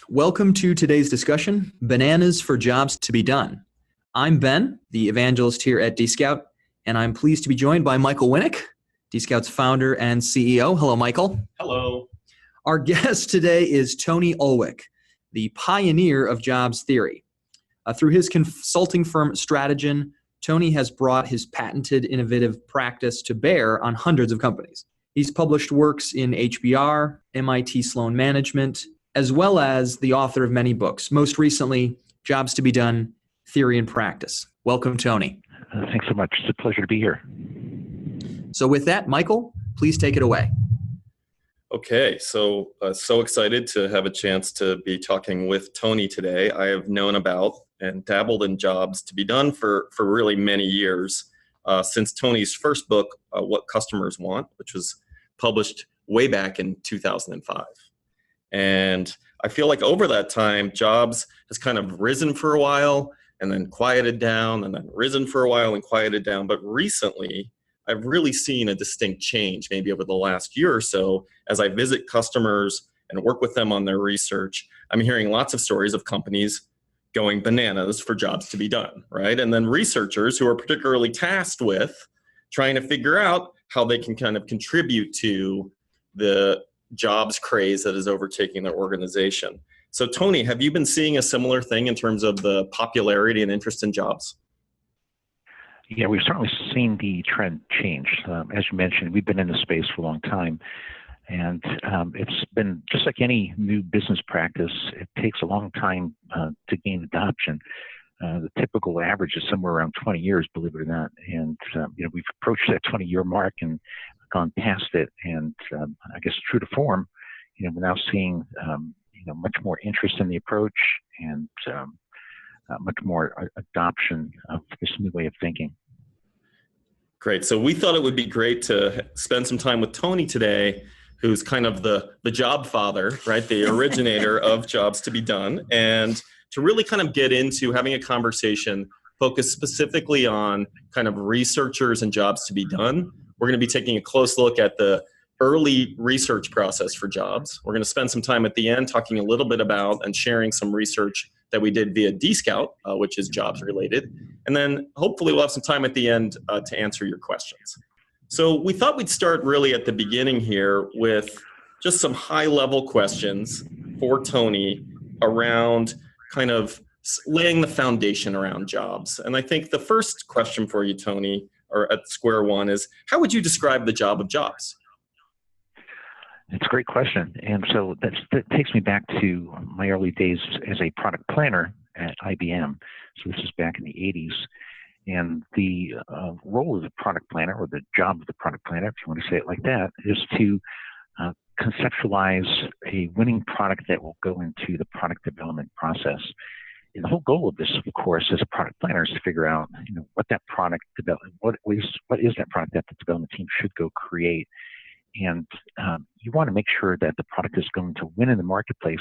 Welcome to today's discussion, Bananas for Jobs to be Done. I'm Ben, the evangelist here at Dscout, and I'm pleased to be joined by Michael Winnick, Dscout's founder and CEO. Hello, Michael. Hello. Our guest today is Tony Ulwick, the pioneer of jobs theory. Through his consulting firm Strategyn, Tony has brought his patented innovative practice to bear on hundreds of companies. He's published works in HBR, MIT Sloan Management, as well as the author of many books, most recently, Jobs to be Done, Theory and Practice. Welcome, Tony. Thanks so much. It's a pleasure to be here. So with that, Michael, please take it away. Okay, so excited to have a chance to be talking with Tony today. I have known about and dabbled in jobs to be done for really many years, since Tony's first book, What Customers Want, which was published way back in 2005. And I feel like over that time, jobs has kind of risen for a while and then quieted down and then risen for a while and quieted down. But recently, I've really seen a distinct change, maybe over the last year or so, as I visit customers and work with them on their research. I'm hearing lots of stories of companies going bananas for jobs to be done, right? And then researchers who are particularly tasked with trying to figure out how they can kind of contribute to the jobs craze that is overtaking their organization. So Tony, have you been seeing a similar thing in terms of the popularity and interest in jobs? Yeah, we've certainly seen the trend change. As you mentioned, we've been in the space for a long time, and it's been just like any new business practice. It takes a long time to gain adoption. The typical average is somewhere around 20 years, believe it or not. And we've approached that 20-year mark and gone past it. And I guess true to form, we're now seeing much more interest in the approach and much more adoption of this new way of thinking. Great. So we thought it would be great to spend some time with Tony today, who's kind of the job father, right? The originator of Jobs to be Done, and to really kind of get into having a conversation focused specifically on kind of researchers and jobs to be done. We're going to be taking a close look at the early research process for jobs. We're going to spend some time at the end talking a little bit about and sharing some research that we did via Dscout, which is jobs related. And then hopefully we'll have some time at the end to answer your questions. So we thought we'd start really at the beginning here with just some high level questions for Tony around kind of laying the foundation around jobs. And I think the first question for you, Tony, or at square one, is how would you describe the job of jobs? It's a great question. And so that takes me back to my early days as a product planner at IBM. So this is back in the 80s. And the role of the product planner, or the job of the product planner, if you want to say it like that, is to conceptualize a winning product that will go into the product development process. And the whole goal of this, of course, as a product planner, is to figure out, what that product what is that product that the development team should go create. And you want to make sure that the product is going to win in the marketplace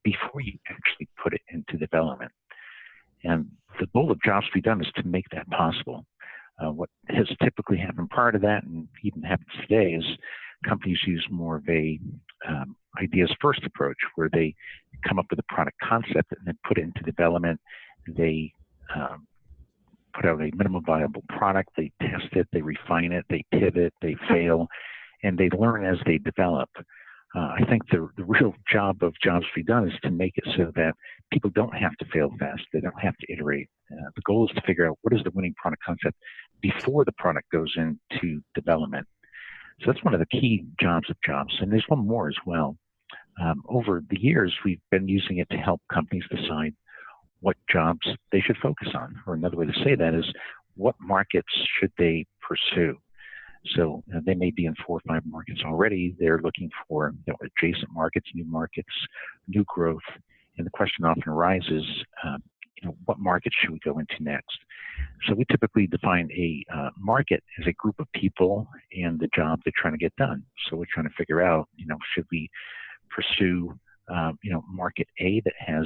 before you actually put it into development. And the goal of Jobs to be Done is to make that possible. What has typically happened prior to that, and even happens today, is companies use more of a ideas first approach, where they come up with a product concept and then put it into development. They put out a minimum viable product, they test it, they refine it, they pivot, they fail, and they learn as they develop. I think the real job of Jobs to be Done is to make it so that people don't have to fail fast. They don't have to iterate. The goal is to figure out what is the winning product concept before the product goes into development. So that's one of the key jobs of jobs. And there's one more as well. Over the years, we've been using it to help companies decide what jobs they should focus on. Or another way to say that is, what markets should they pursue? So they may be in 4 or 5 markets already. They're looking for adjacent markets, new growth. And the question often arises, what market should we go into next? So we typically define a market as a group of people and the job they're trying to get done. So we're trying to figure out, should we pursue, market A that has,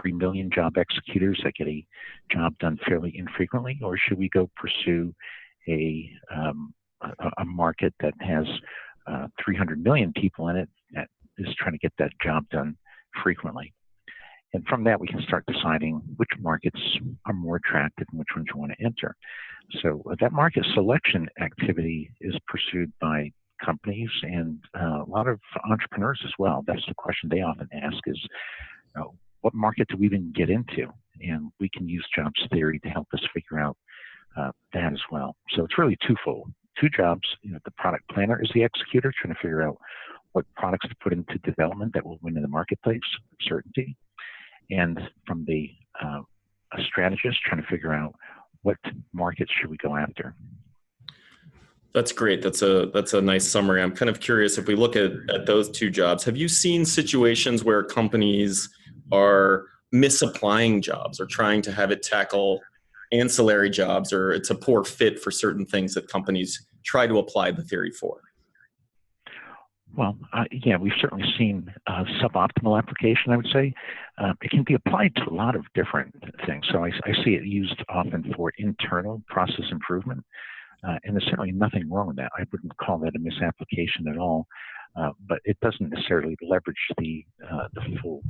3 million job executors that get a job done fairly infrequently, or should we go pursue a market that has 300 million people in it that is trying to get that job done frequently. And from that, we can start deciding which markets are more attractive and which ones you want to enter. So that market selection activity is pursued by companies and a lot of entrepreneurs as well. That's the question they often ask is, what market do we even get into? And we can use jobs theory to help us figure out that as well. So it's really twofold. Two jobs. The product planner is the executor, trying to figure out what products to put into development that will win in the marketplace, certainty. And from the a strategist, trying to figure out what markets should we go after. That's great. That's a nice summary. I'm kind of curious, if we look at those two jobs, have you seen situations where companies are misapplying jobs or trying to have it tackle ancillary jobs, or it's a poor fit for certain things that companies try to apply the theory for? Well, yeah, we've certainly seen suboptimal application, I would say. It can be applied to a lot of different things. So I see it used often for internal process improvement. And there's certainly nothing wrong with that. I wouldn't call that a misapplication at all. But it doesn't necessarily leverage the full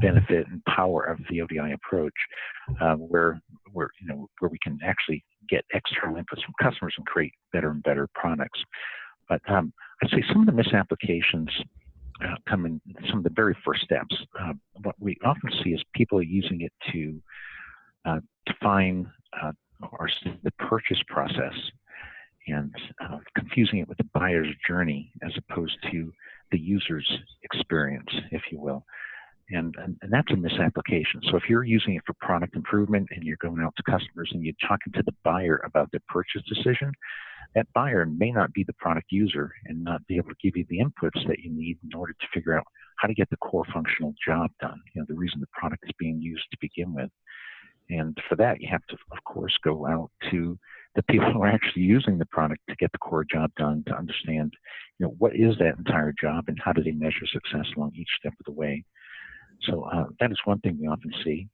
benefit and power of the ODI approach, where we can actually get external inputs from customers and create better and better products. But I'd say some of the misapplications come in some of the very first steps. What we often see is people are using it to define the purchase process and confusing it with the buyer's journey as opposed to the user's experience, if you will. And that's a misapplication. So if you're using it for product improvement and you're going out to customers and you're talking to the buyer about their purchase decision, that buyer may not be the product user and not be able to give you the inputs that you need in order to figure out how to get the core functional job done, the reason the product is being used to begin with. And for that, you have to, of course, go out to the people who are actually using the product to get the core job done, to understand, what is that entire job and how do they measure success along each step of the way. So that is one thing we often see.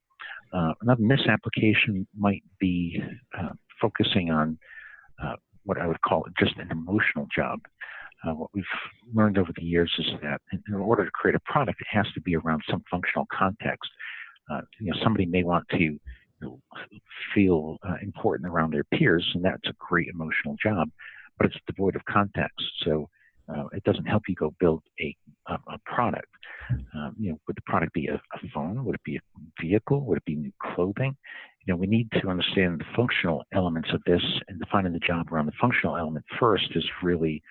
Another misapplication might be focusing on what I would call just an emotional job. What we've learned over the years is that in order to create a product, it has to be around some functional context. Somebody may want to feel important around their peers, and that's a great emotional job, but it's devoid of context. So it doesn't help you go build a product. Would the product be a phone? Would it be a vehicle? Would it be new clothing? We need to understand the functional elements of this, and defining the job around the functional element first is really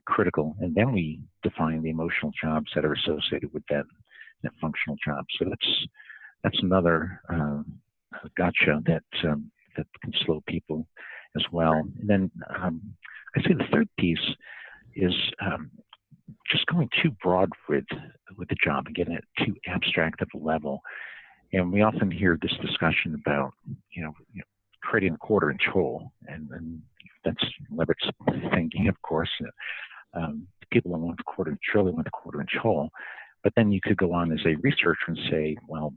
critical. And then we define the emotional jobs that are associated with that functional job. So that's another gotcha that can slow people as well. And then I say the third piece is just going too broad with the job and getting it too abstract of a level. And we often hear this discussion about, creating a quarter-inch hole, and that's Leverrett's thinking, of course. People don't want the quarter-inch drill, they want the quarter-inch hole. But then you could go on as a researcher and say, well,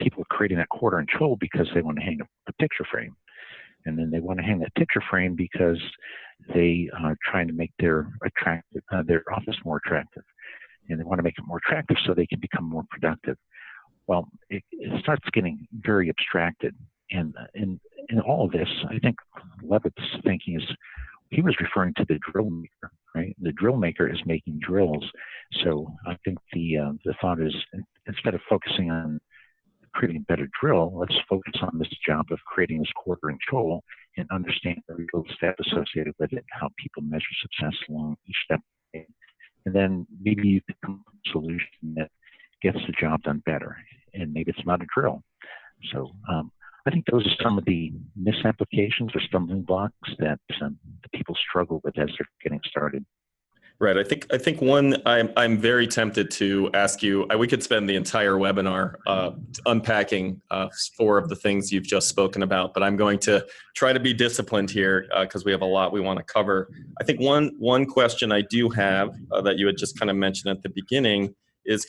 people are creating that quarter-inch hole because they want to hang a picture frame. And then they want to hang that picture frame because they are trying to make their office more attractive. And they want to make it more attractive so they can become more productive. Well, it starts getting very abstracted. And in all of this, I think Levitt's thinking is, he was referring to the drill maker, right? The drill maker is making drills. So I think the thought is, instead of focusing on creating a better drill, let's focus on this job of creating this quarter-inch hole and understand every little step associated with it, how people measure success along each step. And then maybe you can come up with a solution that gets the job done better. And maybe it's not a drill. So I think those are some of the misapplications or stumbling blocks that people struggle with as they're getting started. Right. I think one, I'm very tempted to ask you, we could spend the entire webinar unpacking 4 of the things you've just spoken about, but I'm going to try to be disciplined here because we have a lot we want to cover. I think one question I do have that you had just kind of mentioned at the beginning is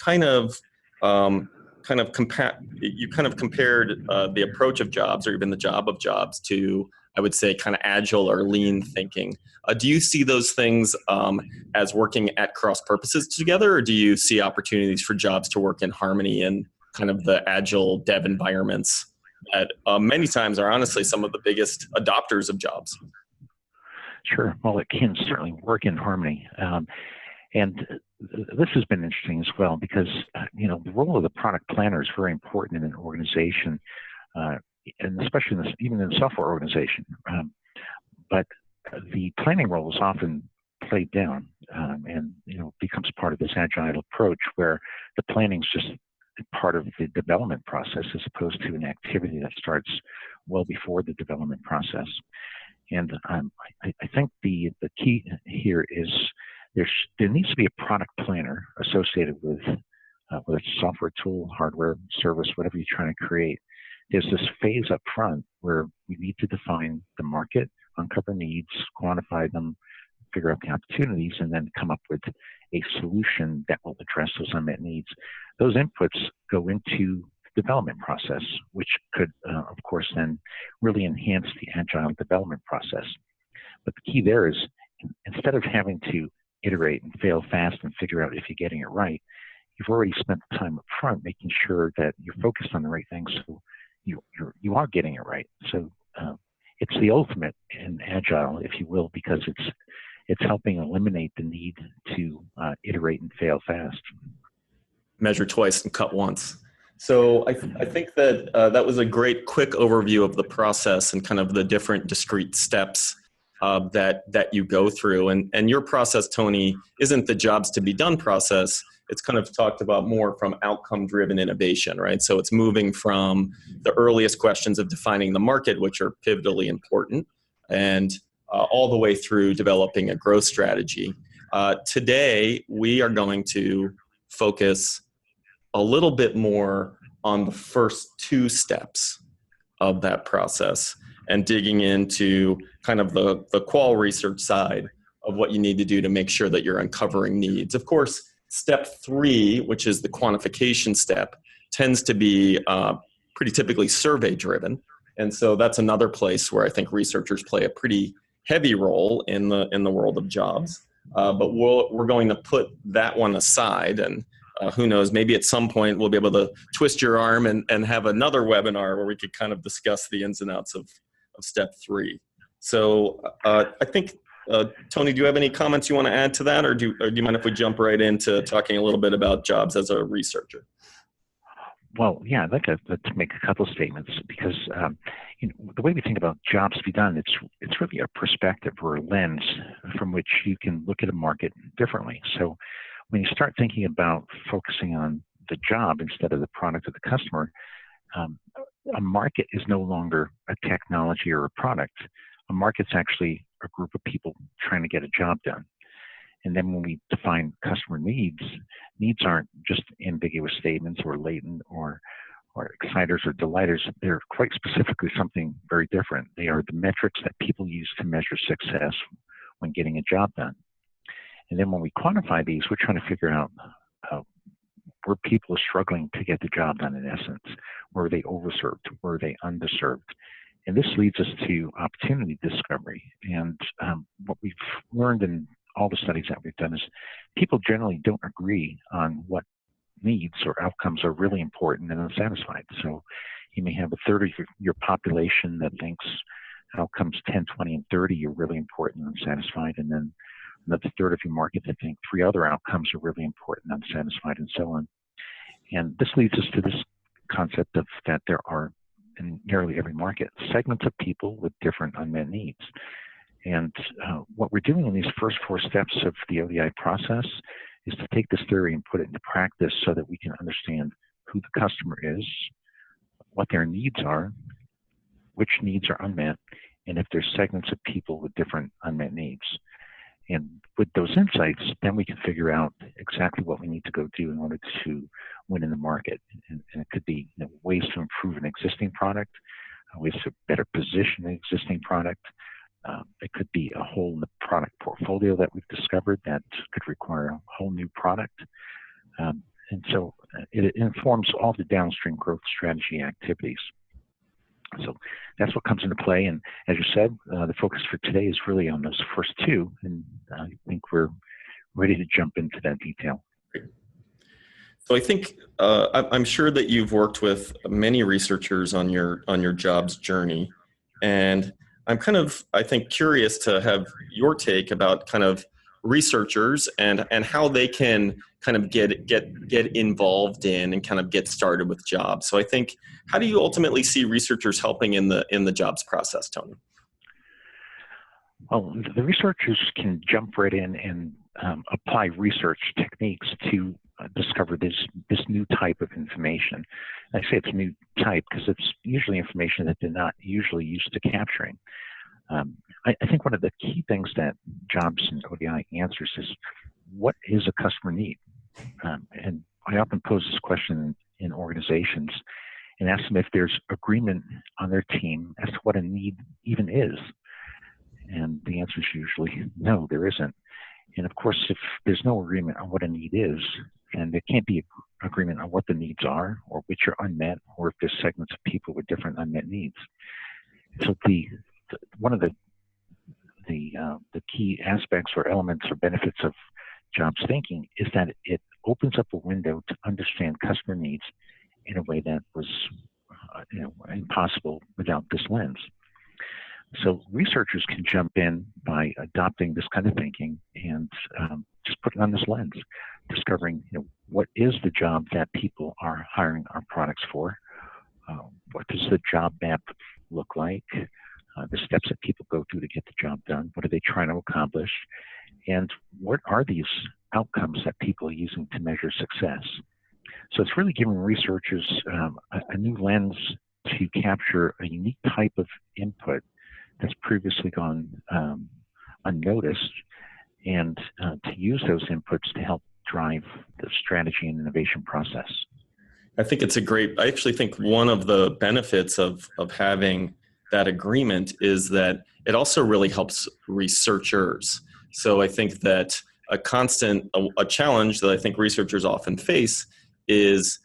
you compared the approach of jobs, or even the job of jobs, to I would say, kind of agile or lean thinking. Do you see those things as working at cross purposes together, or do you see opportunities for jobs to work in harmony in kind of the agile dev environments that many times are honestly some of the biggest adopters of jobs? Sure. Well, it can certainly work in harmony. And this has been interesting as well because, the role of the product planner is very important in an organization, and especially even in a software organization. But the planning role is often played down and, becomes part of this agile approach where the planning is just part of the development process as opposed to an activity that starts well before the development process. And I think the key here is there needs to be a product planner associated with whether it's a software tool, hardware, service, whatever you're trying to create. There's this phase up front where we need to define the market, uncover needs, quantify them, figure out the opportunities, and then come up with a solution that will address those unmet needs. Those inputs go into the development process, which could, of course, then really enhance the agile development process. But the key there is instead of having to iterate and fail fast and figure out if you're getting it right, you've already spent the time up front making sure that you're focused on the right things so you are getting it right. So it's the ultimate in agile, if you will, because it's helping eliminate the need to iterate and fail fast. Measure twice and cut once. So I think that that was a great quick overview of the process and kind of the different discrete steps that you go through. And your process, Tony, isn't the jobs to be done process. It's kind of talked about more from outcome-driven innovation, right? So it's moving from the earliest questions of defining the market, which are pivotally important, and all the way through developing a growth strategy. Today, we are going to focus a little bit more on the first two steps of that process and digging into kind of the Qual research side of what you need to do to make sure that you're uncovering needs. Of course, step 3, which is the quantification step, tends to be pretty typically survey driven. And so that's another place where I think researchers play a pretty heavy role in the world of jobs. But we're going to put that one aside, and who knows, maybe at some point we'll be able to twist your arm and have another webinar where we could kind of discuss the ins and outs of step 3. So I think, Tony, do you have any comments you want to add to that, or do you mind if we jump right into talking a little bit about jobs as a researcher? Well, yeah, I'd like to make a couple of statements because the way we think about jobs to be done, it's really a perspective or a lens from which you can look at a market differently. So when you start thinking about focusing on the job instead of the product or the customer, a market is no longer a technology or a product. A market's actually a group of people trying to get a job done. And then when we define customer needs aren't just ambiguous statements or latent or exciters or delighters. They're quite specifically something very different. They are the metrics that people use to measure success when getting a job done. And then when we quantify these, we're trying to figure out where people are struggling to get the job done in essence. Where are they overserved? Where are they underserved? And this leads us to opportunity discovery. And what we've learned in all the studies that we've done is people generally don't agree on what needs or outcomes are really important and unsatisfied. So you may have a third of your population that thinks outcomes 10, 20, and 30 are really important and unsatisfied, and then another third of your market that think 3 other outcomes are really important and unsatisfied, and so on. And this leads us to this concept of that there are, in nearly every market, segments of people with different unmet needs. And what we're doing in these first 4 steps of the ODI process is to take this theory and put it into practice so that we can understand who the customer is, what their needs are, which needs are unmet, and if there's segments of people with different unmet needs. And with those insights, then we can figure out exactly what we need to go do in order to win in the market. And it could be ways to improve an existing product, ways to better position an existing product. It could be a hole in the product portfolio that we've discovered that could require a whole new product. And so it informs all the downstream growth strategy activities. So that's what comes into play. And as you said, the focus for today is really on those first two. And I think we're ready to jump into that detail. So I think I'm sure that you've worked with many researchers on your jobs journey, and I'm I think curious to have your take about kind of researchers and how they can kind of get involved in and kind of get started with jobs. So I think, how do you ultimately see researchers helping in the jobs process, Tony? Well, the researchers can jump right in and apply research techniques to discover this new type of information. And I say it's a new type because it's usually information that they're not usually used to capturing. I think one of the key things that jobs and ODI answers is, what is a customer need? And I often pose this question in organizations and ask them if there's agreement on their team as to what a need even is. And the answer is usually no, there isn't. And of course, if there's no agreement on what a need is, and there can't be agreement on what the needs are, or which are unmet, or if there's segments of people with different unmet needs. So one of the key aspects or elements or benefits of jobs thinking is that it opens up a window to understand customer needs in a way that was impossible without this lens. So researchers can jump in by adopting this kind of thinking and just putting on this lens, discovering what is the job that people are hiring our products for, what does the job map look like, the steps that people go through to get the job done, what are they trying to accomplish, and what are these outcomes that people are using to measure success. So it's really giving researchers a new lens to capture a unique type of input that's previously gone unnoticed, and to use those inputs to help drive the strategy and innovation process. I think it's I actually think one of the benefits of having that agreement is that it also really helps researchers. So I think that a challenge that I think researchers often face is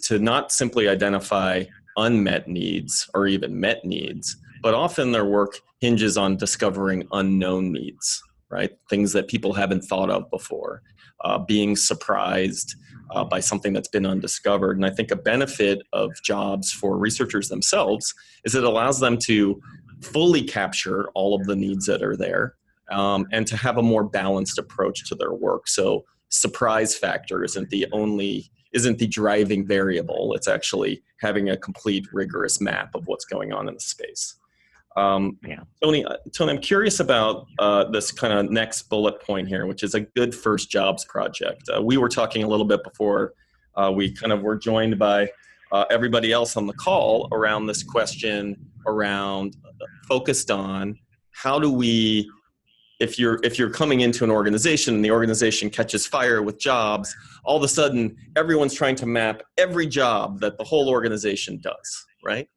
to not simply identify unmet needs or even met needs, but often their work hinges on discovering unknown needs, right? Things that people haven't thought of before, being surprised by something that's been undiscovered. And I think a benefit of jobs for researchers themselves is it allows them to fully capture all of the needs that are there, and to have a more balanced approach to their work. So surprise factor isn't the driving variable. It's actually having a complete rigorous map of what's going on in the space. Tony, I'm curious about this kind of next bullet point here, which is a good first jobs project. We were talking a little bit before we kind of were joined by everybody else on the call around this question around focused on how do we, if you're coming into an organization and the organization catches fire with jobs, all of a sudden everyone's trying to map every job that the whole organization does, right?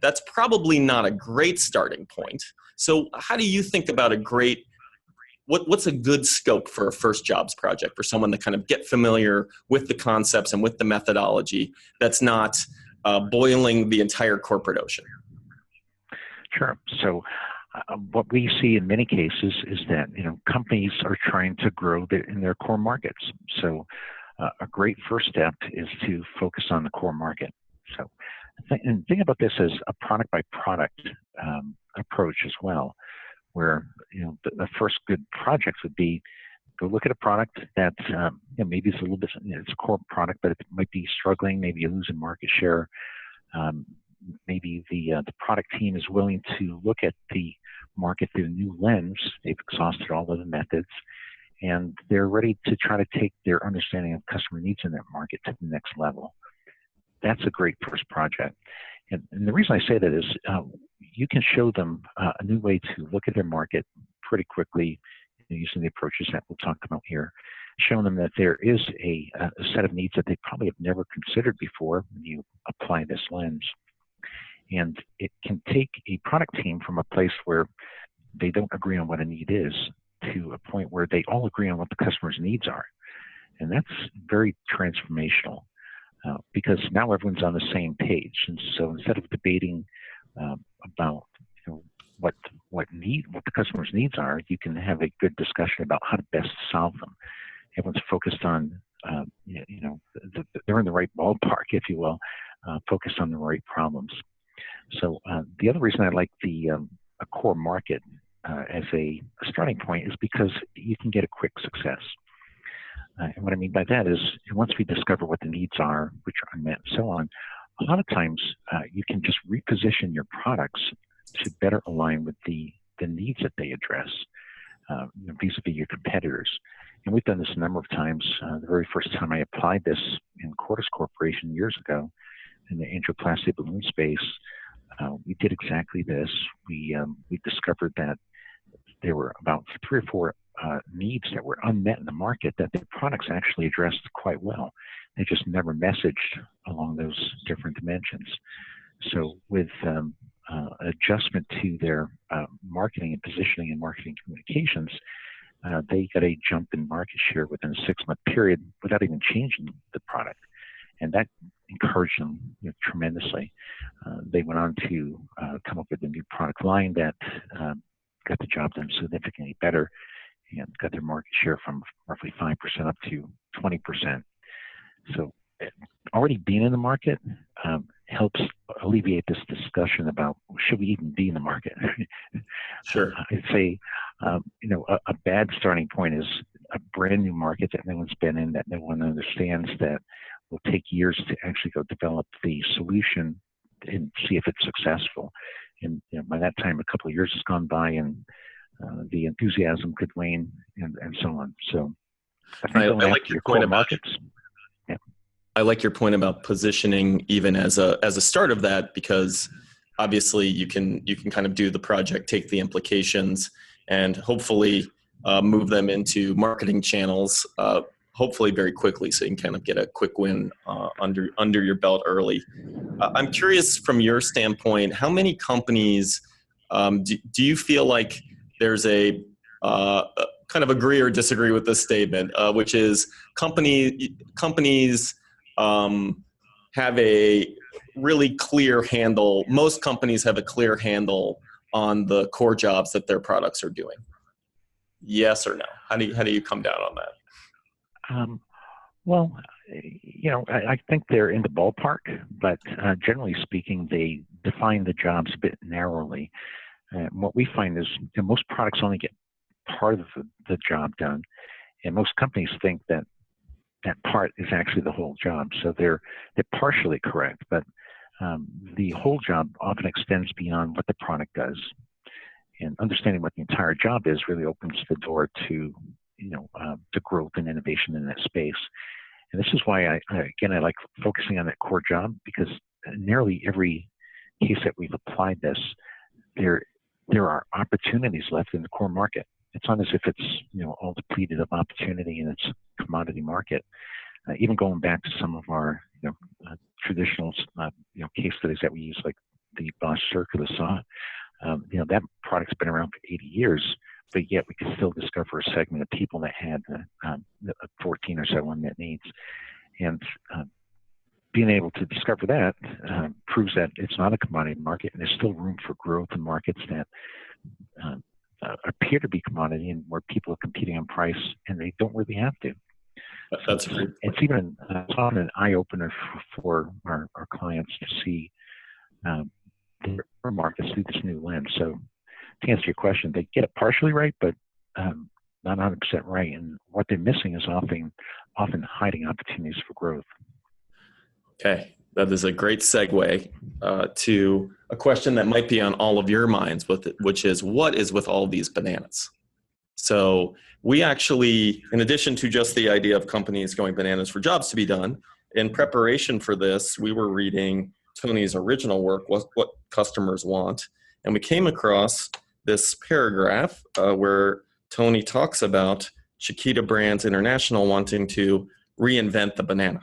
That's probably not a great starting point. So how do you think about what's a good scope for a first jobs project for someone to kind of get familiar with the concepts and with the methodology that's not boiling the entire corporate ocean? Sure. So what we see in many cases is that companies are trying to grow in their core markets. So a great first step is to focus on the core market. So and think about this as a product by product approach as well, where the first good projects would be go look at a product that maybe it's a little bit, it's a core product, but it might be struggling, maybe you're losing market share. Maybe the product team is willing to look at the market through a new lens. They've exhausted all of the methods, and they're ready to try to take their understanding of customer needs in that market to the next level. That's a great first project. And the reason I say that is you can show them a new way to look at their market pretty quickly using the approaches that we'll talk about here, showing them that there is a set of needs that they probably have never considered before when you apply this lens. And it can take a product team from a place where they don't agree on what a need is to a point where they all agree on what the customer's needs are. And that's very transformational because now everyone's on the same page. And so instead of debating about what the customer's needs are, you can have a good discussion about how to best solve them. Everyone's focused on, they're in the right ballpark, if you will, focused on the right problems. So the other reason I like a core market as a starting point is because you can get a quick success. And what I mean by that is once we discover what the needs are, which are unmet and so on, a lot of times you can just reposition your products to better align with the needs that they address, vis-a-vis your competitors. And we've done this a number of times. The very first time I applied this in Cordis Corporation years ago in the angioplasty balloon space, we did exactly this. We discovered that there were about 3 or 4 needs that were unmet in the market that their products actually addressed quite well. They just never messaged along those different dimensions. So with adjustment to their marketing and positioning and marketing communications, they got a jump in market share within a 6-month period without even changing the product. And that encouraged them tremendously. They went on to come up with a new product line that got the job done significantly better and got their market share from roughly 5% up to 20%. So already being in the market helps alleviate this discussion about should we even be in the market. Sure. I'd say, a bad starting point is a brand new market that no one's been in, that no one understands, that will take years to actually go develop the solution and see if it's successful. And by that time, a couple of years has gone by, and the enthusiasm could wane, and so on. So I like your point about markets. Yeah. I like your point about positioning even as a start of that, because obviously you can kind of do the project, take the implications, and hopefully move them into marketing channels, hopefully very quickly, so you can kind of get a quick win under your belt early. I'm curious from your standpoint, how many companies do you feel like there's a kind of agree or disagree with this statement, which is companies have a really clear handle. Most companies have a clear handle on the core jobs that their products are doing. Yes or no? How do you come down on that? Well, I think they're in the ballpark, but generally speaking, they define the jobs a bit narrowly. What we find is most products only get part of the job done, and most companies think that part is actually the whole job. So they're partially correct, but the whole job often extends beyond what the product does. And understanding what the entire job is really opens the door to to growth and innovation in that space. And this is why I like focusing on that core job, because nearly every case that we've applied this, there are opportunities left in the core market. It's not as if it's all depleted of opportunity in its commodity market. Even going back to some of our traditional case studies that we use, like the Bosch circular saw, that product's been around for 80 years, but yet we can still discover a segment of people that had 14 or so unmet needs. And being able to discover that proves that it's not a commodity market, and there's still room for growth in markets that appear to be commodity and where people are competing on price, and they don't really have to. That's great. It's even often an eye-opener for our clients to see their markets through this new lens. So to answer your question, they get it partially right, but not 100% right. And what they're missing is often hiding opportunities for growth. Okay, that is a great segue to a question that might be on all of your minds, which is, what is with all these bananas? So we actually, in addition to just the idea of companies going bananas for jobs to be done, in preparation for this, we were reading Tony's original work, What Customers Want, and we came across this paragraph where Tony talks about Chiquita Brands International wanting to reinvent the banana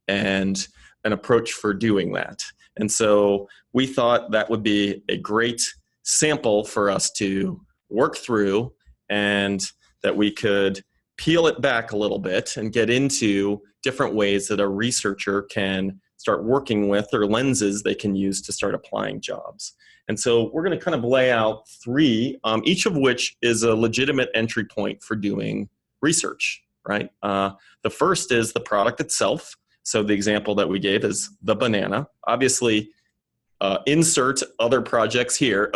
and an approach for doing that. And so we thought that would be a great sample for us to work through, and that we could peel it back a little bit and get into different ways that a researcher can start working with, or lenses they can use to start applying jobs. And so we're going to kind of lay out three, each of which is a legitimate entry point for doing research, right? The first is the product itself. So the example that we gave is the banana. Obviously, insert other products here,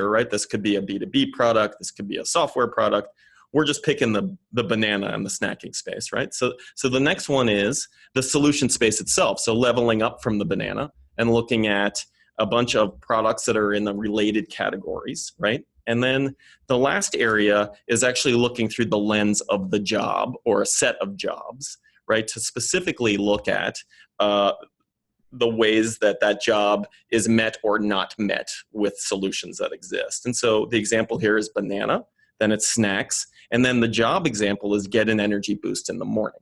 right? This could be a B2B product. This could be a software product. We're just picking the banana and the snacking space, right? So the next one is the solution space itself. So leveling up from the banana and looking at a bunch of products that are in the related categories, right? And then the last area is actually looking through the lens of the job or a set of jobs, right? To specifically look at the ways that that job is met or not met with solutions that exist. And so the example here is banana, then it's snacks, and then the job example is get an energy boost in the morning.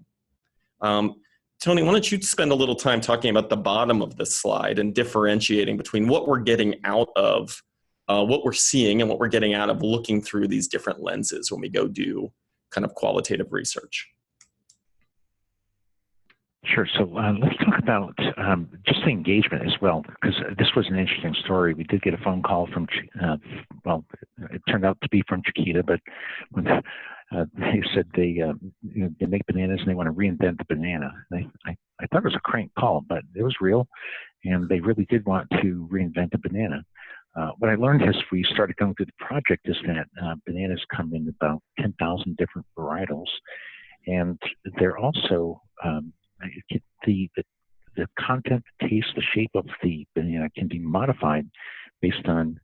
Tony, why don't you spend a little time talking about the bottom of this slide and differentiating between what we're getting out of, what we're seeing and what we're getting out of looking through these different lenses when we go do kind of qualitative research. Sure. So let's talk about just the engagement as well, because this was an interesting story. We did get a phone call from, well, it turned out to be from Chiquita, but when they said they make bananas and they want to reinvent the banana. I thought it was a crank call, but it was real, and they really did want to reinvent the banana. What I learned as we started going through the project is that bananas come in about 10,000 different varietals, and they're also the content, the taste, the shape of the banana can be modified based on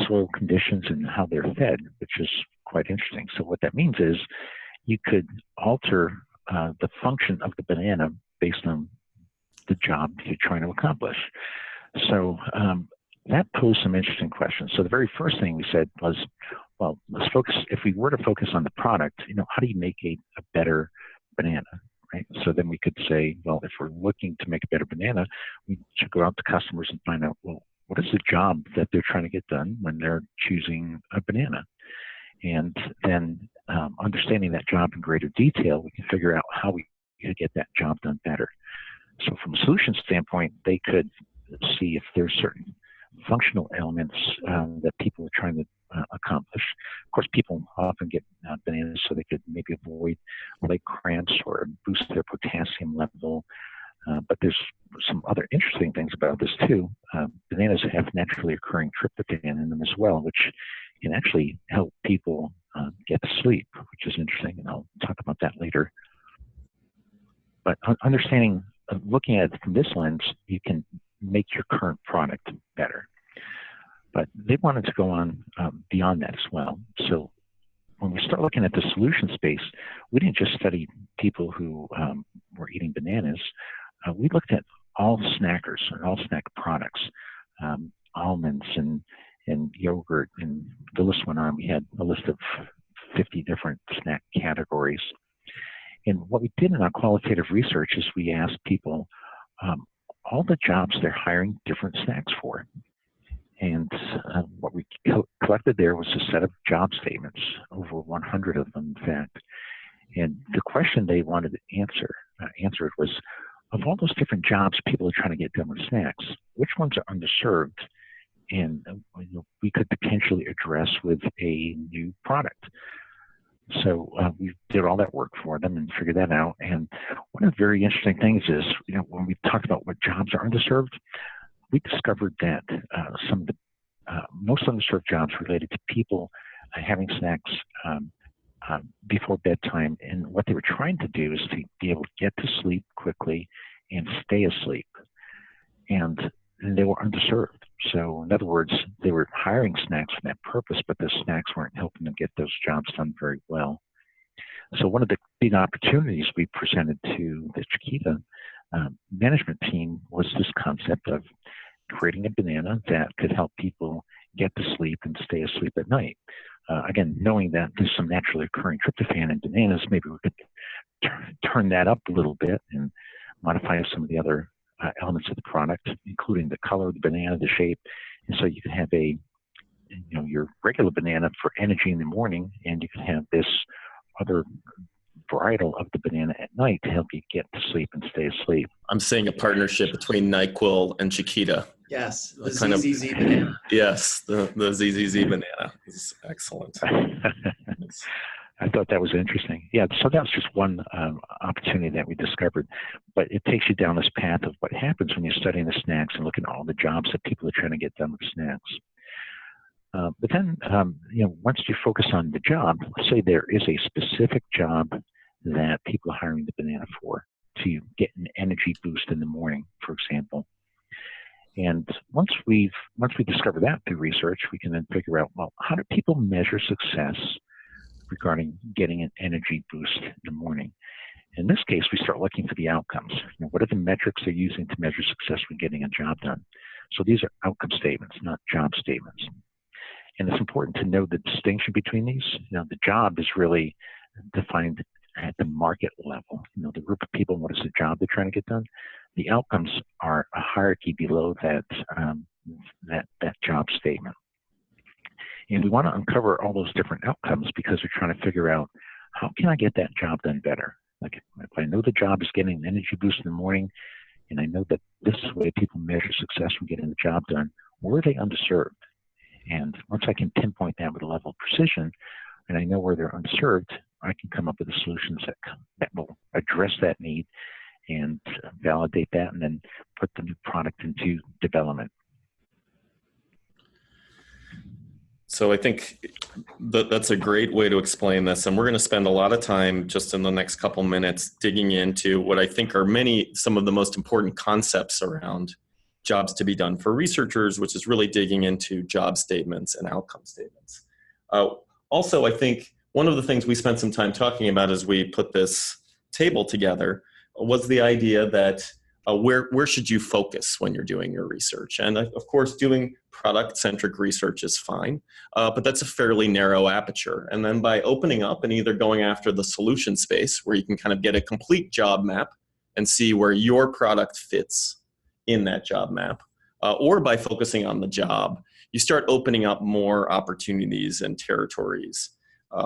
soil conditions and how they're fed, which is quite interesting. So what that means is you could alter the function of the banana based on the job you're trying to accomplish. So that posed some interesting questions. So the very first thing we said was, well, let's focus, if we were to focus on the product, how do you make a better banana? Right. So then we could say, well, if we're looking to make a better banana, we should go out to customers and find out, well, what is the job that they're trying to get done when they're choosing a banana? And then understanding that job in greater detail, we can figure out how we could get that job done better. So from a solution standpoint, they could see if there's certain functional elements that people are trying to accomplish. Of course, people often get bananas so they could maybe avoid leg cramps or boost their potassium level. But there's some other interesting things about this too. Bananas have naturally occurring tryptophan in them as well, which can actually help people get to sleep, which is interesting, and I'll talk about that later. But understanding, looking at it from this lens, you can make your current product better. But they wanted to go on beyond that as well. So when we start looking at the solution space, we didn't just study people who were eating bananas. We looked at all snackers and all snack products, almonds and yogurt, and the list went on. We had a list of 50 different snack categories. And what we did in our qualitative research is we asked people all the jobs they're hiring different snacks for. And what we collected there was a set of job statements, over 100 of them, in fact. And the question they wanted answered was, of all those different jobs people are trying to get done with snacks, which ones are underserved and we could potentially address with a new product? So we did all that work for them and figured that out. And one of the very interesting things is, when we talked about what jobs are underserved, we discovered that some of the most underserved jobs related to people having snacks before bedtime, and what they were trying to do is to be able to get to sleep quickly and stay asleep, and they were underserved. So in other words, they were hiring snacks for that purpose, but the snacks weren't helping them get those jobs done very well. So one of the big opportunities we presented to the Chiquita management team was this concept of creating a banana that could help people get to sleep and stay asleep at night. Again, knowing that there's some naturally occurring tryptophan in bananas, maybe we could turn that up a little bit and modify some of the other elements of the product, including the color of the banana, the shape. And so you can have your regular banana for energy in the morning, and you can have this other bridle of the banana at night to help you get to sleep and stay asleep. I'm seeing a partnership between NyQuil and Chiquita. Yes, the kind of- ZZZ banana. Yes, the ZZZ banana is excellent. I thought that was interesting. Yeah, so that's just one opportunity that we discovered. But it takes you down this path of what happens when you're studying the snacks and looking at all the jobs that people are trying to get done with snacks. But then, once you focus on the job, let's say there is a specific job that people are hiring the banana for to get an energy boost in the morning, for example. And once we discover that through research, we can then figure out, well, how do people measure success regarding getting an energy boost in the morning? In this case, we start looking for the outcomes. What are the metrics they're using to measure success when getting a job done? So these are outcome statements, not job statements. And it's important to know the distinction between these. The job is really defined at the market level. The group of people, what is the job they're trying to get done? The outcomes are a hierarchy below that job statement. And we want to uncover all those different outcomes because we're trying to figure out, how can I get that job done better? Like if I know the job is getting an energy boost in the morning, and I know that this is the way people measure success from getting the job done, where are they underserved? And once I can pinpoint that with a level of precision, and I know where they're underserved, I can come up with the solutions that will address that need and validate that, and then put the new product into development. So I think that's a great way to explain this. And we're going to spend a lot of time just in the next couple minutes digging into what I think are some of the most important concepts around jobs to be done for researchers, which is really digging into job statements and outcome statements. Also, I think one of the things we spent some time talking about as we put this table together was the idea that where should you focus when you're doing your research? And of course, doing product-centric research is fine, but that's a fairly narrow aperture. And then by opening up and either going after the solution space, where you can kind of get a complete job map and see where your product fits in that job map, or by focusing on the job, you start opening up more opportunities and territories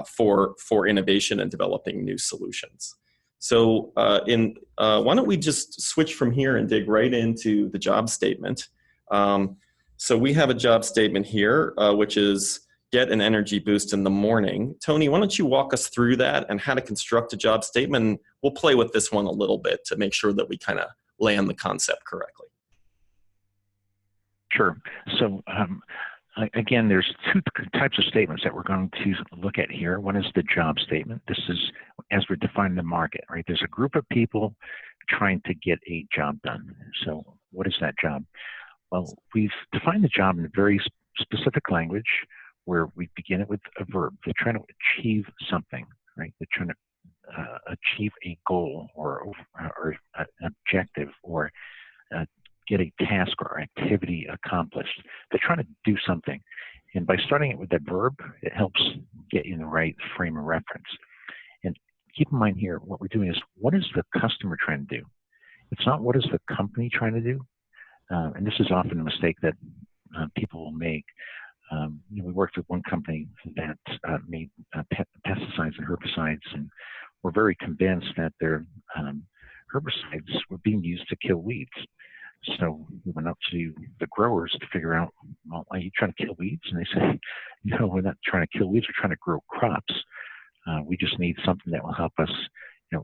for innovation and developing new solutions. So why don't we just switch from here and dig right into the job statement. So we have a job statement here, which is get an energy boost in the morning. Tony, why don't you walk us through that and how to construct a job statement? We'll play with this one a little bit to make sure that we kind of land the concept correctly. Sure. So again, there's two types of statements that we're going to look at here. One is the job statement. This is as we're defining the market, right? There's a group of people trying to get a job done. So what is that job? Well, we've defined the job in a very specific language where we begin it with a verb. They're trying to achieve something, right? They're trying to achieve a goal or an objective or get a task or activity accomplished. They're trying to do something. And by starting it with that verb, it helps get you in the right frame of reference. And keep in mind here, what we're doing is, what is the customer trying to do? It's not what is the company trying to do. And this is often a mistake that people will make. We worked with one company that made pesticides and herbicides, and we're very convinced that their herbicides were being used to kill weeds. So we went up to the growers to figure out, well, are you trying to kill weeds? And they said, no, we're not trying to kill weeds. We're trying to grow crops. We just need something that will help us,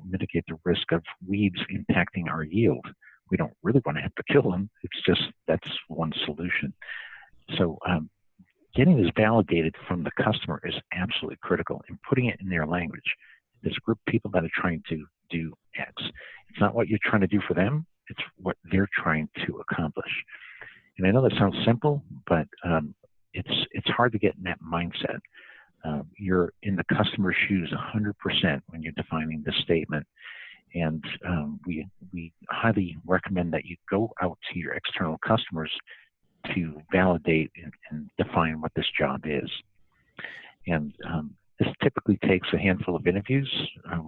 mitigate the risk of weeds impacting our yield. We don't really want to have to kill them. It's just, that's one solution. So getting this validated from the customer is absolutely critical, and putting it in their language. There's a group of people that are trying to do X. It's not what you're trying to do for them. It's what they're trying to accomplish. And I know that sounds simple, but it's hard to get in that mindset. You're in the customer's shoes 100% when you're defining the statement. And we highly recommend that you go out to your external customers to validate and define what this job is. And this typically takes a handful of interviews.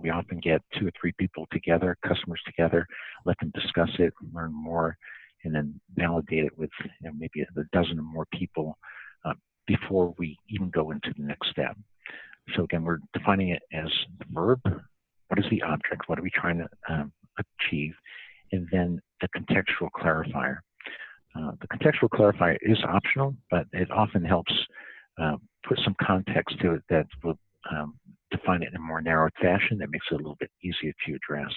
We often get 2 or 3 people together, customers together, let them discuss it, learn more, and then validate it with maybe a dozen or more people before we even go into the next step. So again, we're defining it as the verb, what is the object, what are we trying to achieve, and then the contextual clarifier. The contextual clarifier is optional, but it often helps put some context to it that will define it in a more narrowed fashion that makes it a little bit easier to address.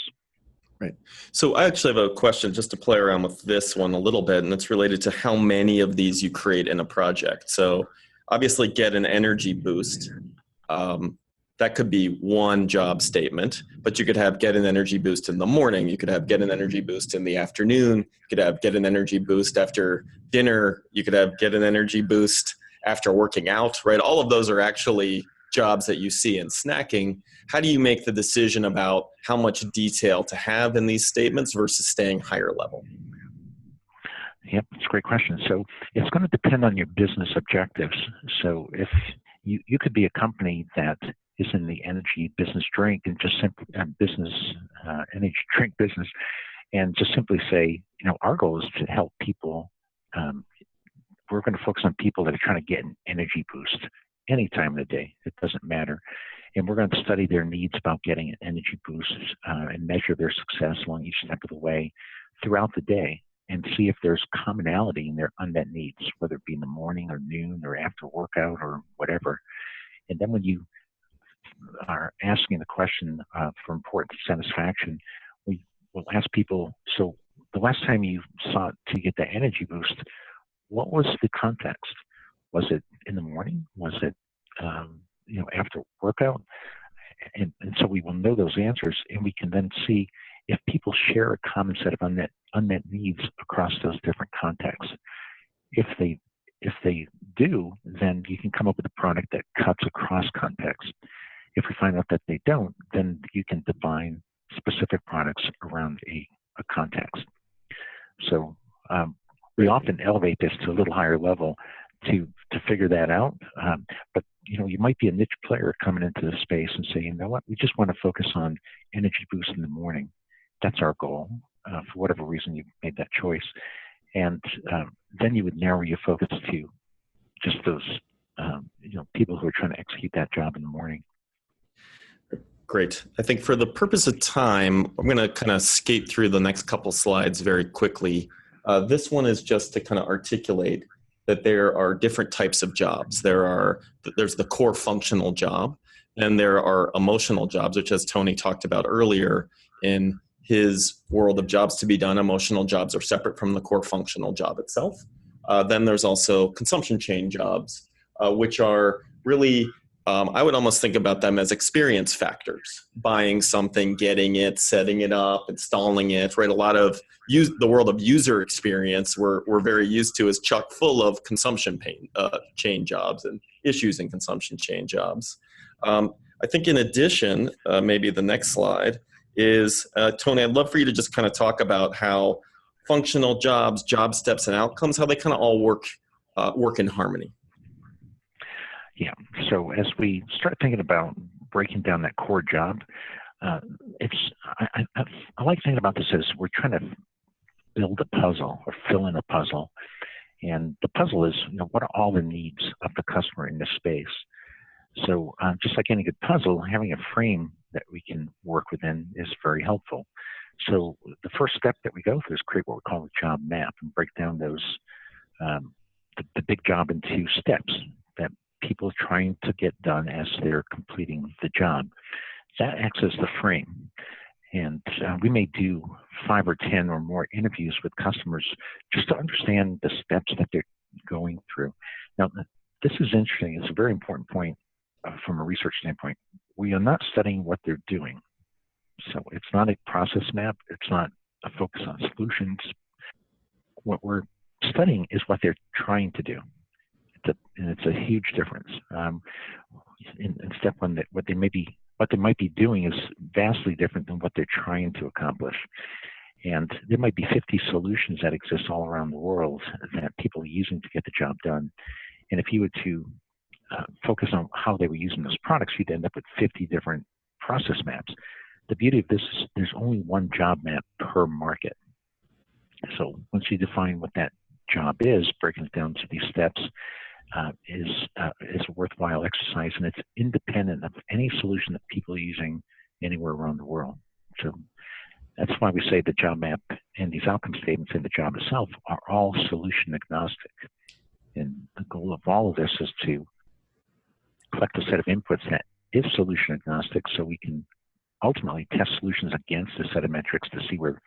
Right. So I actually have a question just to play around with this one a little bit, and it's related to how many of these you create in a project. So obviously get an energy boost. That could be one job statement, but you could have get an energy boost in the morning. You could have get an energy boost in the afternoon. You could have get an energy boost after dinner. You could have get an energy boost after working out, right? All of those are actually jobs that you see in snacking. How do you make the decision about how much detail to have in these statements versus staying higher level? Yep, it's a great question. So it's going to depend on your business objectives. So if you could be a company that is in the energy business drink and just simply energy drink business, and just simply say, our goal is to help people. We're going to focus on people that are trying to get an energy boost any time of the day. It doesn't matter. And we're going to study their needs about getting an energy boost and measure their success along each step of the way throughout the day and see if there's commonality in their unmet needs, whether it be in the morning or noon or after workout or whatever. And then when you are asking the question for important satisfaction, we will ask people, so the last time you sought to get that energy boost, what was the context? Was it in the morning? Was it after workout? And so we will know those answers, and we can then see if people share a common set of unmet needs across those different contexts. If they do, then you can come up with a product that cuts across contexts. If we find out that they don't, then you can define specific products around a context. So we often elevate this to a little higher level to figure that out. But you might be a niche player coming into the space and say, you know what, we just want to focus on energy boost in the morning. That's our goal. For whatever reason you made that choice. And then you would narrow your focus to just those people who are trying to execute that job in the morning. Great. I think for the purpose of time, I'm going to kind of skate through the next couple slides very quickly. This one is just to kind of articulate that there are different types of jobs. There's the core functional job, and there are emotional jobs, which, as Tony talked about earlier, in his world of jobs to be done, emotional jobs are separate from the core functional job itself. Then there's also consumption chain jobs, which are really, I would almost think about them as experience factors. Buying something, getting it, setting it up, installing it, right? A lot of the world of user experience we're very used to is chock full of consumption chain jobs and issues in consumption chain jobs. I think in addition, maybe the next slide is, Tony, I'd love for you to just kind of talk about how functional jobs, job steps, and outcomes, how they kind of all work in harmony. Yeah. So as we start thinking about breaking down that core job, I like thinking about this as we're trying to build a puzzle or fill in a puzzle. And the puzzle is, what are all the needs of the customer in this space? So just like any good puzzle, having a frame that we can work within is very helpful. So the first step that we go through is create what we call a job map and break down those the big job into steps that people are trying to get done as they're completing the job. That acts as the frame. And we may do 5 or 10 or more interviews with customers just to understand the steps that they're going through. Now, this is interesting. It's a very important point from a research standpoint. We are not studying what they're doing. So it's not a process map. It's not a focus on solutions. What we're studying is what they're trying to do. And it's a huge difference. In step one, that what they might be doing is vastly different than what they're trying to accomplish. And there might be 50 solutions that exist all around the world that people are using to get the job done. And if you were to focus on how they were using those products, you'd end up with 50 different process maps. The beauty of this is there's only one job map per market. So once you define what that job is, breaking it down to these steps is a worthwhile exercise, and it's independent of any solution that people are using anywhere around the world. So that's why we say the job map and these outcome statements in the job itself are all solution agnostic. And the goal of all of this is to collect a set of inputs that is solution agnostic, so we can ultimately test solutions against a set of metrics to see where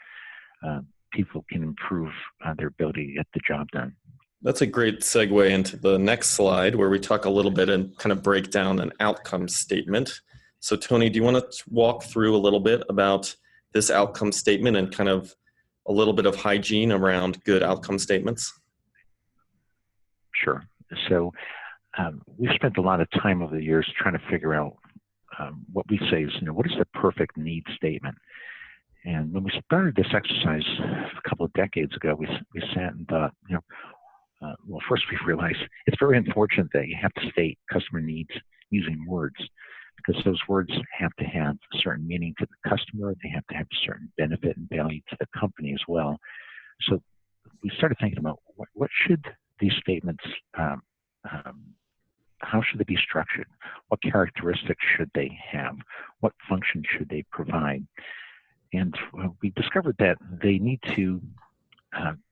people can improve their ability to get the job done. That's a great segue into the next slide, where we talk a little bit and kind of break down an outcome statement. So Tony, do you want to walk through a little bit about this outcome statement and kind of a little bit of hygiene around good outcome statements? Sure. So we've spent a lot of time over the years trying to figure out what we say is, what is the perfect need statement? And when we started this exercise a couple of decades ago, we sat and thought, well, first we realized it's very unfortunate that you have to state customer needs using words, because those words have to have a certain meaning to the customer. They have to have a certain benefit and value to the company as well. So we started thinking about what should these statements, how should they be structured? What characteristics should they have? What function should they provide? And we discovered that they need to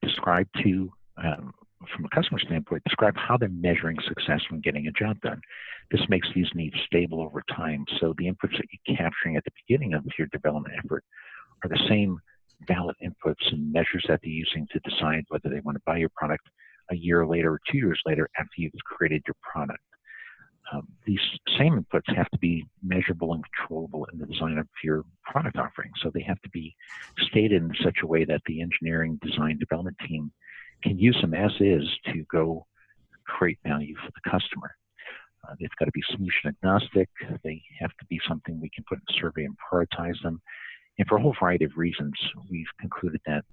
describe to, from a customer standpoint, describe how they're measuring success when getting a job done. This makes these needs stable over time. So the inputs that you're capturing at the beginning of your development effort are the same valid inputs and measures that they're using to decide whether they want to buy your product a year later or 2 years later after you've created your product. These same inputs have to be measurable and controllable in the design of your product offering. So they have to be stated in such a way that the engineering, design, development team can use them as is to go create value for the customer. They've got to be solution agnostic. They have to be something we can put in a survey and prioritize them. And for a whole variety of reasons, we've concluded that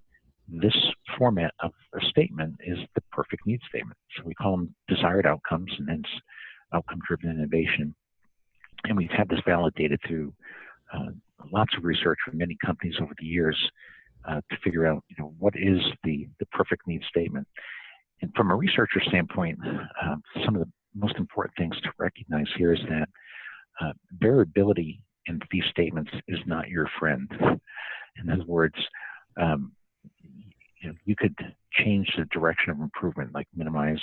this format of a statement is the perfect need statement. So we call them desired outcomes, and hence outcome-driven innovation. And we've had this validated through lots of research from many companies over the years to figure out, what is the perfect need statement. And from a researcher standpoint, some of the most important things to recognize here is that variability in these statements is not your friend. In other words, you could change the direction of improvement, like minimize,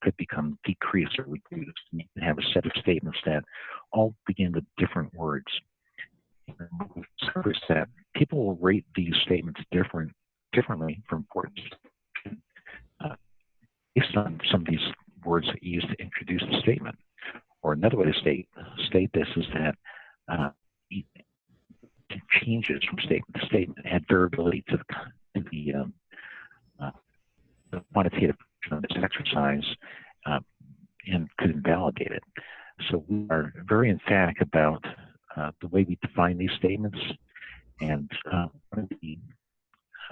could become decrease or reduce. You can have a set of statements that all begin with different words. And what we've discovered is that people will rate these statements differently for importance based on some of these words that you use to introduce the statement. Or another way to state this is that changes from statement to statement add variability to the quantitative function of this exercise and could invalidate it. So we are very emphatic about the way we define these statements, and one of the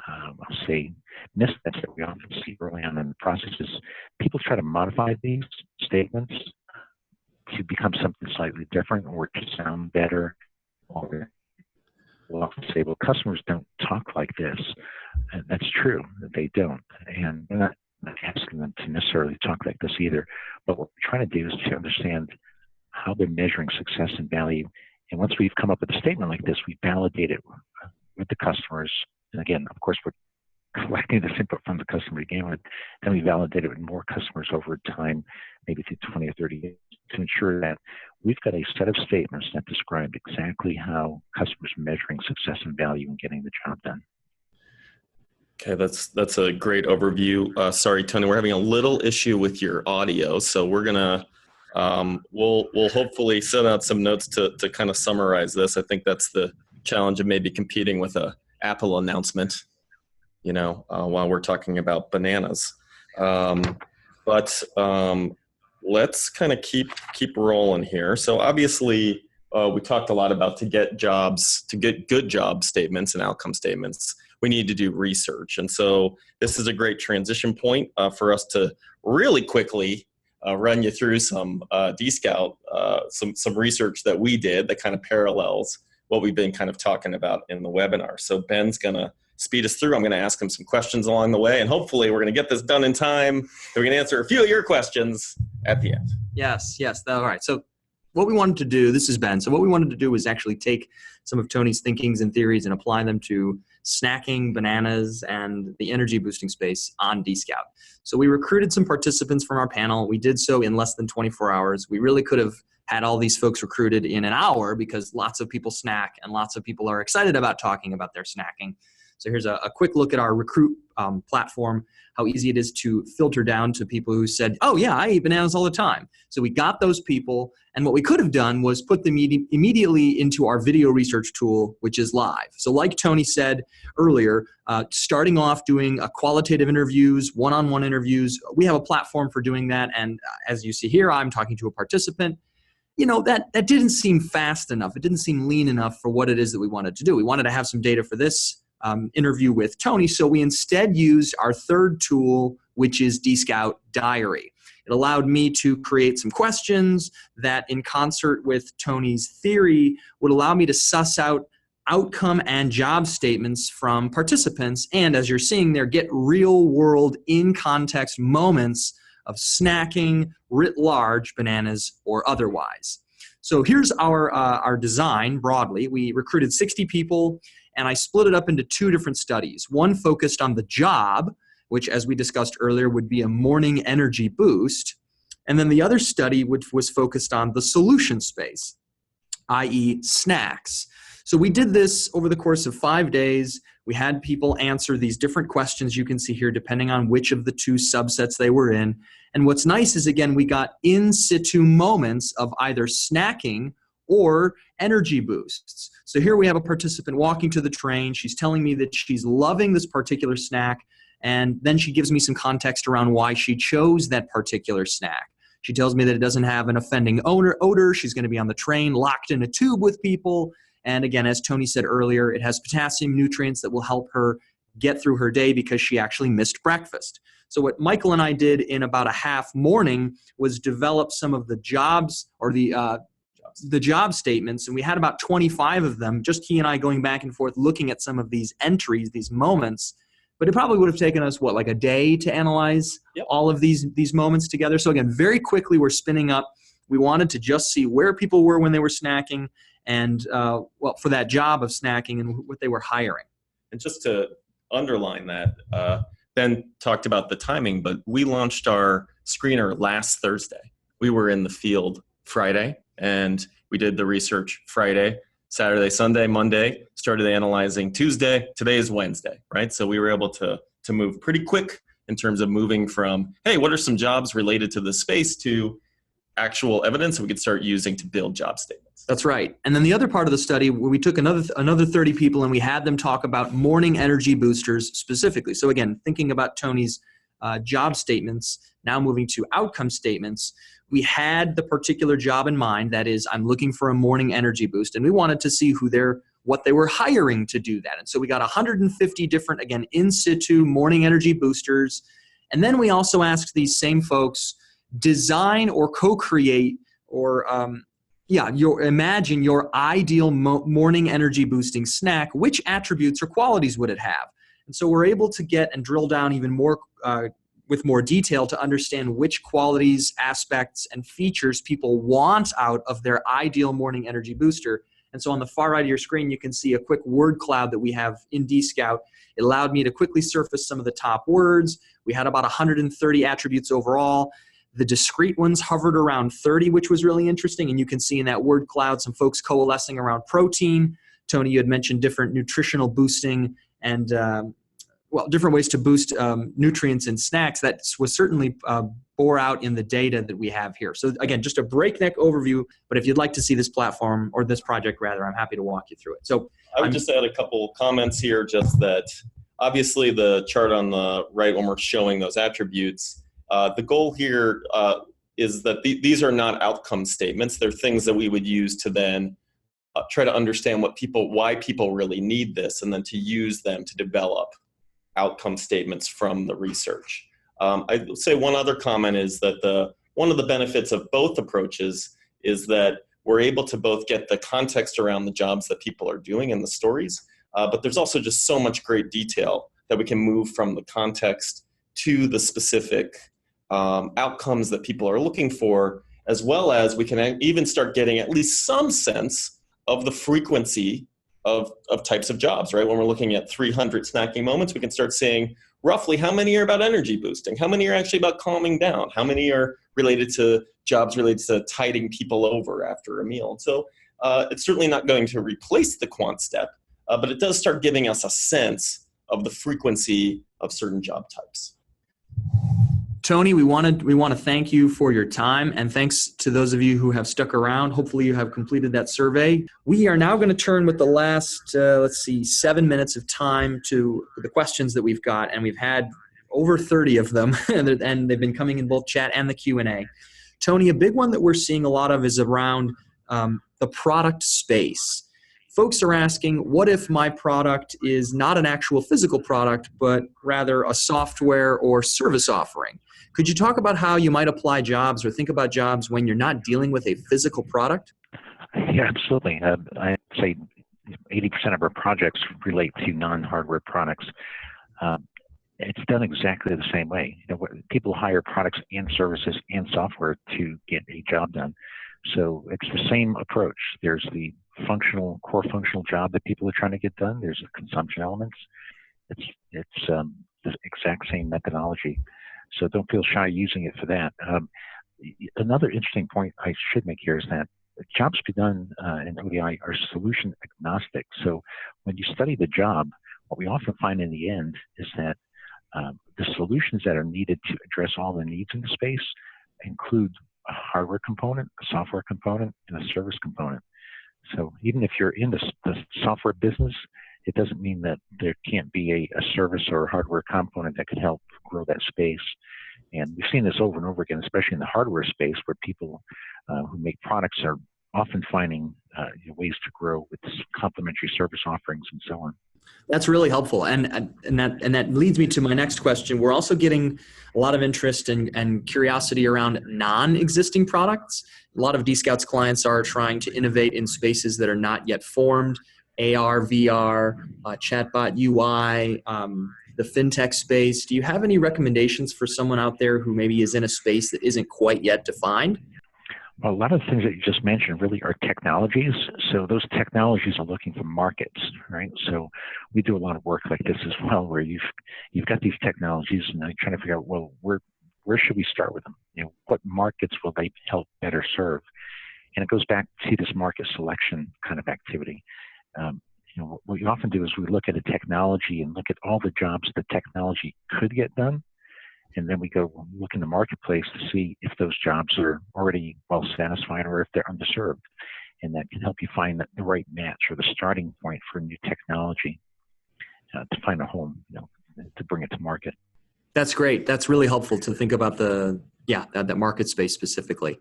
I'll say missteps that we often see early on in the process is people try to modify these statements to become something slightly different or to sound better, or we'll often say, well, customers don't talk like this. And that's true, they don't. And we're not asking them to necessarily talk like this either. But what we're trying to do is to understand how they're measuring success and value. And once we've come up with a statement like this, we validate it with the customers. And again, of course, we're collecting this input from the customer to begin with. Then we validate it with more customers over time, maybe through 20 or 30 years, to ensure that we've got a set of statements that describe exactly how customers are measuring success and value in getting the job done. Okay, that's a great overview. Sorry, Tony, we're having a little issue with your audio, so we're gonna we'll hopefully send out some notes to kind of summarize this. I think that's the challenge of maybe competing with a Apple announcement, while we're talking about bananas. But let's kind of keep rolling here. So obviously, we talked a lot about to get good job statements and outcome statements, we need to do research. And so this is a great transition point for us to really quickly run you through some Dscout, some research that we did that kind of parallels what we've been kind of talking about in the webinar. So Ben's going to speed us through. I'm going to ask him some questions along the way, and hopefully we're going to get this done in time. We're going to answer a few of your questions at the end. Yes. All right. So what we wanted to do, this is Ben. So what we wanted to do was actually take some of Tony's thinkings and theories and apply them to snacking, bananas, and the energy boosting space on Dscout. So we recruited some participants from our panel. We did so in less than 24 hours. We really could have had all these folks recruited in an hour because lots of people snack and lots of people are excited about talking about their snacking. So here's a quick look at our recruit platform, how easy it is to filter down to people who said, oh yeah, I eat bananas all the time. So we got those people, and what we could have done was put them immediately into our video research tool, which is live. So like Tony said earlier, starting off doing qualitative interviews, one-on-one interviews, we have a platform for doing that. And as you see here, I'm talking to a participant. You know, that didn't seem fast enough. It didn't seem lean enough for what it is that we wanted to do. We wanted to have some data for this interview with Tony, so we instead used our third tool, which is Dscout Diary. It allowed me to create some questions that, in concert with Tony's theory, would allow me to suss out outcome and job statements from participants, and as you're seeing there, get real-world, in-context moments of snacking, writ large, bananas or otherwise. So here's our design broadly. We recruited 60 people, and I split it up into two different studies. One focused on the job, which, as we discussed earlier, would be a morning energy boost. And then the other study was focused on the solution space, i.e. snacks. So we did this over the course of 5 days. We had people answer these different questions you can see here, depending on which of the two subsets they were in. And what's nice is, again, we got in situ moments of either snacking or energy boosts. So here we have a participant walking to the train. She's telling me that she's loving this particular snack, and then she gives me some context around why she chose that particular snack. She tells me that it doesn't have an offending odor. She's going to be on the train locked in a tube with people. And again, as Tony said earlier, it has potassium nutrients that will help her get through her day because she actually missed breakfast. So what Michael and I did in about a half morning was develop some of the jobs, or the job statements, and we had about 25 of them, just he and I going back and forth looking at some of these entries, these moments. But it probably would have taken us, like a day to analyze all of these moments together. So again, very quickly we're spinning up. We wanted to just see where people were when they were snacking, and for that job of snacking and what they were hiring. And just to underline that, Ben talked about the timing, but we launched our screener last Thursday. We were in the field Friday, and we did the research Friday, Saturday, Sunday, Monday, started analyzing Tuesday. Today is Wednesday, right? So we were able to move pretty quick in terms of moving from, hey, what are some jobs related to this space, to actual evidence we could start using to build job statements. That's right. And then the other part of the study, where we took another 30 people and we had them talk about morning energy boosters specifically. So again, thinking about Tony's job statements, now moving to outcome statements, we had the particular job in mind. That is, I'm looking for a morning energy boost, and we wanted to see what they were hiring to do that. And so we got 150 different, again, in situ morning energy boosters. And then we also asked these same folks, design or co-create or imagine your ideal morning energy boosting snack. Which attributes or qualities would it have? And so we're able to get and drill down even more with more detail to understand which qualities, aspects, and features people want out of their ideal morning energy booster. And so on the far right of your screen, you can see a quick word cloud that we have in Dscout. It allowed me to quickly surface some of the top words. We had about 130 attributes overall. The discrete ones hovered around 30, which was really interesting. And you can see in that word cloud some folks coalescing around protein. Tony, you had mentioned different nutritional boosting and different ways to boost nutrients in snacks. That was certainly bore out in the data that we have here. So again, just a breakneck overview, but if you'd like to see this platform, or this project rather, I'm happy to walk you through it. So I would just add a couple comments here, just that obviously the chart on the right, when we're showing those attributes, the goal here is that these are not outcome statements. They're things that we would use to then try to understand why people really need this, and then to use them to develop outcome statements from the research. I'd say one other comment is that one of the benefits of both approaches is that we're able to both get the context around the jobs that people are doing and the stories, but there's also just so much great detail that we can move from the context to the specific outcomes that people are looking for, as well as we can even start getting at least some sense of the frequency of types of jobs, right? When we're looking at 300 snacking moments, we can start seeing roughly how many are about energy boosting, how many are actually about calming down, how many are related to jobs related to tiding people over after a meal. And so it's certainly not going to replace the quant step, but it does start giving us a sense of the frequency of certain job types. Tony, we want to thank you for your time, and thanks to those of you who have stuck around. Hopefully you have completed that survey. We are now going to turn with the last, 7 minutes of time to the questions that we've got, and we've had over 30 of them, and they've been coming in both chat and the Q&A. Tony, a big one that we're seeing a lot of is around the product space. Folks are asking, what if my product is not an actual physical product, but rather a software or service offering? Could you talk about how you might apply jobs or think about jobs when you're not dealing with a physical product? Yeah, absolutely. I'd say 80% of our projects relate to non-hardware products. It's done exactly the same way. People hire products and services and software to get a job done. So it's the same approach. There's the core functional job that people are trying to get done. There's the consumption elements. It's the exact same methodology. So don't feel shy using it for that. Another interesting point I should make here is that jobs to be done in ODI are solution agnostic. So when you study the job, what we often find in the end is that the solutions that are needed to address all the needs in the space include a hardware component, a software component, and a service component. So even if you're in the software business, it doesn't mean that there can't be a service or a hardware component that could help grow that space. And we've seen this over and over again, especially in the hardware space, where people who make products are often finding ways to grow with complementary service offerings and so on. That's really helpful, and that leads me to my next question. We're also getting a lot of interest and curiosity around non-existing products. A lot of Dscout's clients are trying to innovate in spaces that are not yet formed: AR, VR, chatbot UI, the fintech space. Do you have any recommendations for someone out there who maybe is in a space that isn't quite yet defined? Well, a lot of the things that you just mentioned really are technologies. So those technologies are looking for markets, right? So we do a lot of work like this as well, where you've got these technologies, and I'm trying to figure out, well, where should we start with them? What markets will they help better serve? And it goes back to this market selection kind of activity. What we often do is we look at a technology and look at all the jobs the technology could get done. And then we go look in the marketplace to see if those jobs are already well satisfied or if they're underserved. And that can help you find the right match or the starting point for new technology to find a home, to bring it to market. That's great. That's really helpful to think about that market space specifically.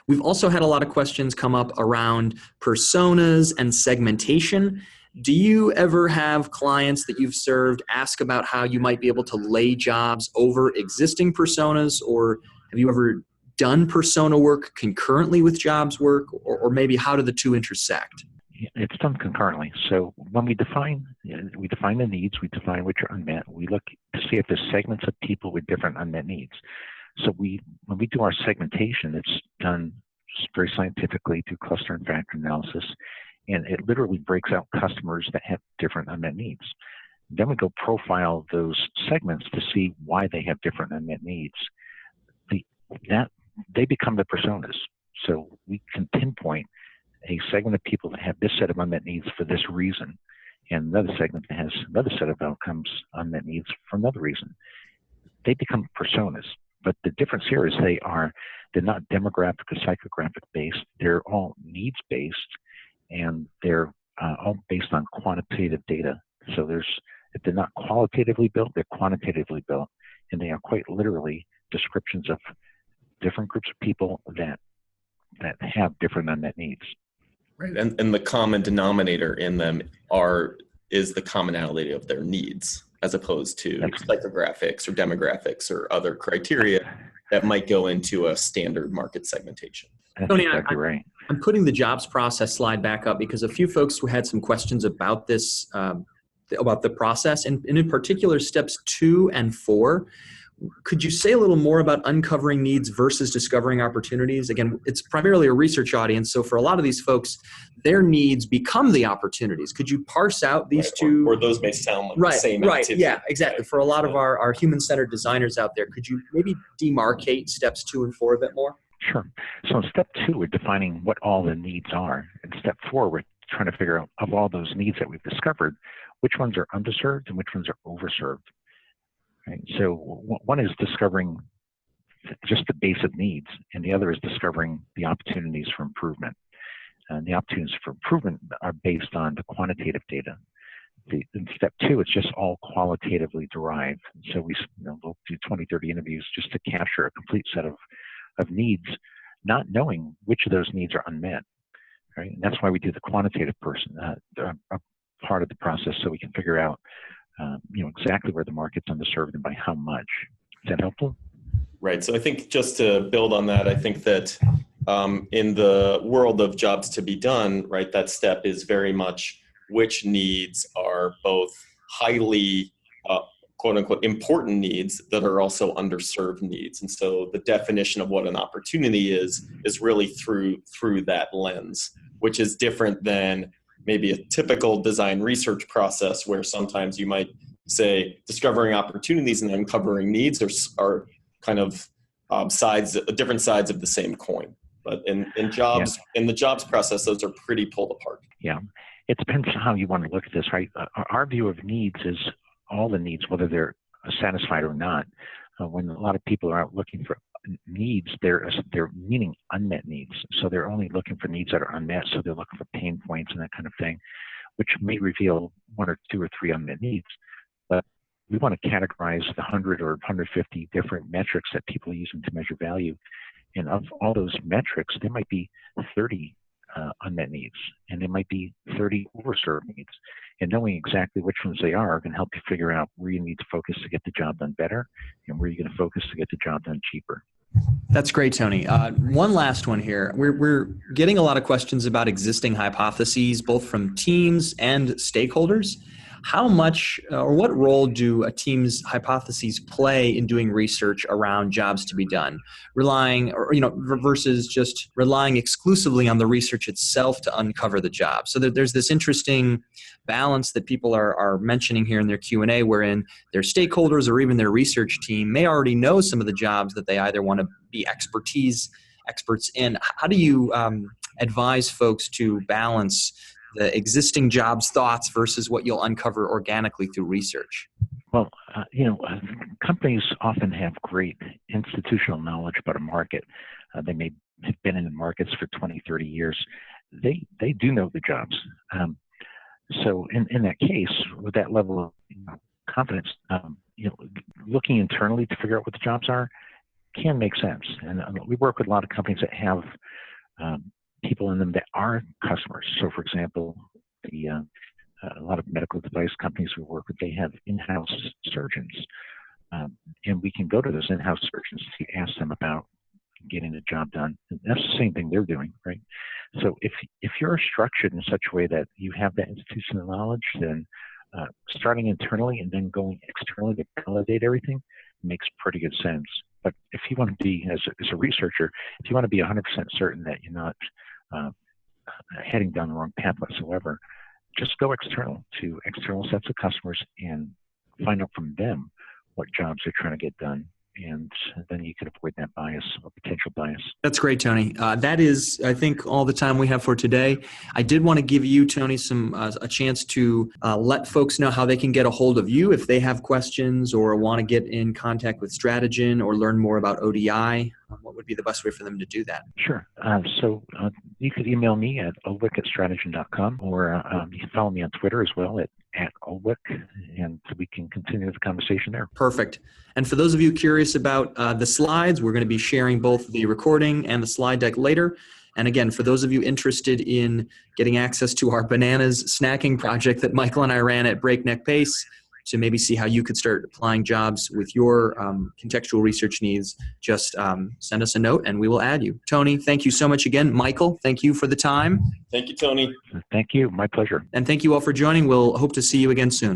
We've also had a lot of questions come up around personas and segmentation. Do you ever have clients that you've served ask about how you might be able to lay jobs over existing personas, or have you ever done persona work concurrently with jobs work, or maybe how do the two intersect? It's done concurrently. So when we define the needs, we define which are unmet. We look to see if there's segments of people with different unmet needs. So when we do our segmentation, it's done very scientifically through cluster and factor analysis. And it literally breaks out customers that have different unmet needs. Then we go profile those segments to see why they have different unmet needs. They become the personas. So we can pinpoint a segment of people that have this set of unmet needs for this reason, and another segment that has another set of outcomes, unmet needs for another reason. They become personas. But the difference here is they're not demographic or psychographic based. They're all needs based. And they're all based on quantitative data. So if they're not qualitatively built, they're quantitatively built, and they are quite literally descriptions of different groups of people that have different unmet needs. Right, and the common denominator in them is the commonality of their needs, as opposed to psychographics or demographics or other criteria that might go into a standard market segmentation. That's Tony, exactly right. I'm putting the jobs process slide back up because a few folks who had some questions about this, about the process, and in particular steps 2 and 4. Could you say a little more about uncovering needs versus discovering opportunities? Again, it's primarily a research audience, so for a lot of these folks, their needs become the opportunities. Could you parse out these two? Or those may sound like the same activity. Yeah, exactly. For a lot of our human-centered designers out there, could you maybe demarcate steps 2 and 4 a bit more? Sure. So in step 2, we're defining what all the needs are. In step 4, we're trying to figure out, of all those needs that we've discovered, which ones are underserved and which ones are overserved. Right? So one is discovering just the basic needs, and the other is discovering the opportunities for improvement. And the opportunities for improvement are based on the quantitative data. In step 2, it's just all qualitatively derived. So we'll do 20, 30 interviews just to capture a complete set of needs, not knowing which of those needs are unmet. Right? And that's why we do the quantitative part of the process, so we can figure out exactly where the market's underserved and by how much. Is that helpful? Right. So I think just to build on that, I think that in the world of jobs to be done, right, that step is very much which needs are both highly quote unquote important needs that are also underserved needs. And so the definition of what an opportunity is really through that lens, which is different than maybe a typical design research process where sometimes you might say discovering opportunities and uncovering needs are kind of different sides of the same coin. But in jobs, in the jobs process, those are pretty pulled apart. Yeah, it depends on how you want to look at this, right? Our view of needs is all the needs, whether they're satisfied or not. When a lot of people are out looking for needs, they're meaning unmet needs. So they're only looking for needs that are unmet. So they're looking for pain points and that kind of thing, which may reveal 1 or 2 or 3 unmet needs. But we want to categorize the 100 or 150 different metrics that people are using to measure value. And of all those metrics, there might be 30 unmet needs, and there might be 30 overserved needs. And knowing exactly which ones they are can help you figure out where you need to focus to get the job done better and where you're going to focus to get the job done cheaper. That's great, Tony. One last one here. We're getting a lot of questions about existing hypotheses, both from teams and stakeholders. How much or what role do a team's hypotheses play in doing research around jobs to be done, versus just relying exclusively on the research itself to uncover the job? So there's this interesting balance that people are mentioning here in their Q&A, wherein their stakeholders or even their research team may already know some of the jobs that they either want to be experts in. How do you advise folks to balance the existing jobs thoughts versus what you'll uncover organically through research? Well, companies often have great institutional knowledge about a market. They may have been in the markets for 20, 30 years. They do know the jobs. So in that case, with that level of confidence, looking internally to figure out what the jobs are can make sense. And we work with a lot of companies that have people in them that are customers. So, for example, a lot of medical device companies we work with, they have in-house surgeons, and we can go to those in-house surgeons to ask them about getting the job done. And that's the same thing they're doing, right? So, if you're structured in such a way that you have that institutional knowledge, then starting internally and then going externally to validate everything makes pretty good sense. But if you want to be, as a researcher, if you want to be 100% certain that you're not heading down the wrong path whatsoever, just go external to external sets of customers and find out from them what jobs they're trying to get done. And then you can avoid that bias or potential bias. That's great, Tony. That is, I think, all the time we have for today. I did want to give you, Tony, a chance to let folks know how they can get a hold of you if they have questions or want to get in contact with Strategyn or learn more about ODI. What would be the best way for them to do that? Sure. So you could email me at ulwick@strategyn.com, or you can follow me on Twitter as well at Ulwick, and we can continue the conversation there. Perfect. And for those of you curious about the slides, we're going to be sharing both the recording and the slide deck later. And again, for those of you interested in getting access to our bananas snacking project that Michael and I ran at breakneck pace, to maybe see how you could start applying jobs with your contextual research needs, just send us a note and we will add you. Tony, thank you so much again. Michael, thank you for the time. Thank you, Tony. Thank you. My pleasure. And thank you all for joining. We'll hope to see you again soon.